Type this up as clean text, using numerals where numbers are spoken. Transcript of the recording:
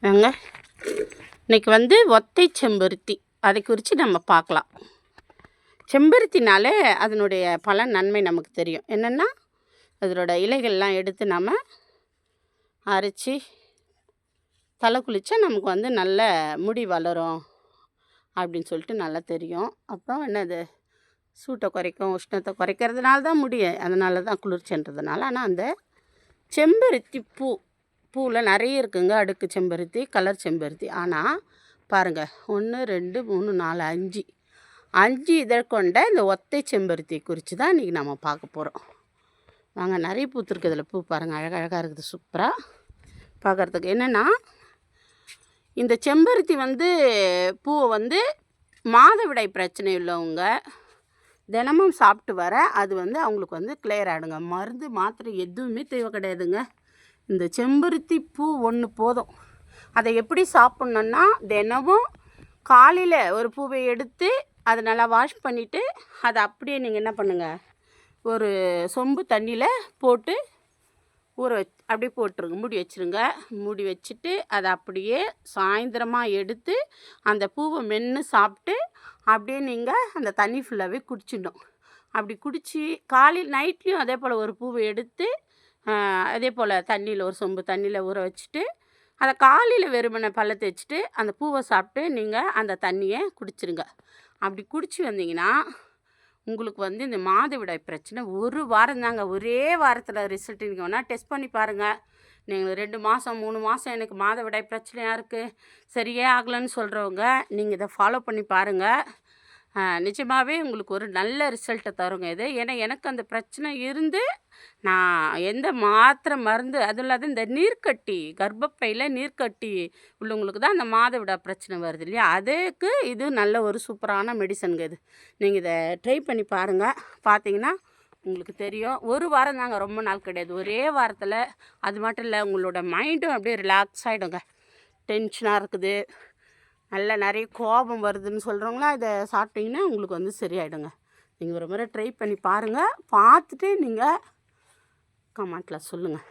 வாங்க இன்றைக்கி வந்து ஒத்தை செம்பருத்தி அதை குறித்து நம்ம பார்க்கலாம். செம்பருத்தினாலே அதனுடைய பல நன்மை நமக்கு தெரியும். என்னென்னா அதனோட இலைகள்லாம் எடுத்து நம்ம அரைச்சி தலை குளித்தா நமக்கு வந்து நல்ல முடி வளரும் அப்படின்னு சொல்லிட்டு நல்லா தெரியும். அப்புறம் என்னது சூட்டை குறைக்கும், உஷ்ணத்தை குறைக்கிறதுனால தான் முடியும், அதனால தான் குளிர்ச்சின்றதுனால. ஆனால் அந்த செம்பருத்தி பூவில் நிறைய இருக்குங்க. அடுக்கு செம்பருத்தி, கலர் செம்பருத்தி. ஆனால் பாருங்கள், 1 2 3 4 5 இதழ் கொண்ட இந்த ஒத்தை செம்பருத்தி குறித்து தான் இன்றைக்கி நம்ம பார்க்க போகிறோம். வாங்க, நிறைய பூத்துருக்கு இதில். பூ பாருங்கள், அழகழகாக இருக்குது, சூப்பராக பார்க்குறதுக்கு. என்னென்னா இந்த செம்பருத்தி வந்து பூவை வந்து மாதவிடாய் பிரச்சனை உள்ளவங்க தினமும் சாப்பிட்டு வர அது வந்து அவங்களுக்கு வந்து கிளியர் ஆகிடுங்க. மருந்து மாத்திரை எதுவுமே தேவை கிடையாதுங்க. இந்த செம்பருத்தி பூ ஒன்று போதும். அதை எப்படி சாப்பிட்ணுன்னா, தினமும் காலையில் ஒரு பூவை எடுத்து அதை நல்லா வாஷ் பண்ணிவிட்டு அதை அப்படியே நீங்கள் என்ன பண்ணுங்கள், ஒரு சொம்பு தண்ணியில் போட்டு அப்படியே போட்டுருங்க, மூடி வச்சுருங்க. மூடி வச்சுட்டு அதை அப்படியே சாயந்தரமாக எடுத்து அந்த பூவை மென்று சாப்பிட்டு அப்படியே நீங்கள் அந்த தண்ணி ஃபுல்லாகவே குடிச்சிடணும். அப்படி குடித்து காலையில் நைட்லேயும் அதே போல் ஒரு பூவை எடுத்து அதே போல் தண்ணியில் ஒரு சொம்பு தண்ணியில் ஊற வச்சுட்டு அதை காலையில் வெறுமனை பல்ல தேய்ச்சிட்டு அந்த பூவை சாப்பிட்டு நீங்கள் அந்த தண்ணியை குடிச்சிருங்க. அப்படி குடிச்சு வந்தீங்கன்னா உங்களுக்கு வந்து இந்த மாதவிடாய் பிரச்சனை ஒரு வாரம் தாங்க. ஒரே வாரத்தில் ரிசல்ட் நீங்கள் வேணால் டெஸ்ட் பண்ணி பாருங்கள். நீங்கள் 2 மாதம் 3 மாதம் எனக்கு மாதவிடாய் பிரச்சனையாக இருக்குது, சரியே ஆகலைன்னு சொல்கிறவங்க நீங்கள் இதை ஃபாலோ பண்ணி பாருங்கள். நிஜமாகவே உங்களுக்கு ஒரு நல்ல ரிசல்ட்டை தருங்க இது. ஏன்னா எனக்கு அந்த பிரச்சனை இருந்து நான் எந்த மாத்திரை மருந்து, அதுவும் இல்லாத இந்த நீர்க்கட்டி, கர்ப்பப்பையில் நீர்க்கட்டி உள்ளவங்களுக்கு தான் அந்த மாதவிடாய் பிரச்சனை வருது இல்லையா, அதுக்கு இது நல்ல ஒரு சூப்பரான மெடிசனுங்க இது. நீங்கள் இதை ட்ரை பண்ணி பாருங்கள். பார்த்தீங்கன்னா உங்களுக்கு தெரியும். ஒரு வாரம் தாங்க, ரொம்ப நாள் கிடையாது. ஒரே வாரத்தில் அது மட்டும் இல்லை, உங்களோட மைண்டும் அப்படியே ரிலாக்ஸ் ஆகிடுங்க. டென்ஷனாக இருக்குது, நல்லா நிறைய கோபம் வருதுன்னு சொல்கிறவங்களாம் இதை சாப்பிட்டிங்கன்னா உங்களுக்கு வந்து சரியாயிடுங்க. நீங்கள் ஒரு முறை ட்ரை பண்ணி பாருங்கள். பார்த்துட்டு நீங்கள் கமெண்ட்டில் சொல்லுங்கள்.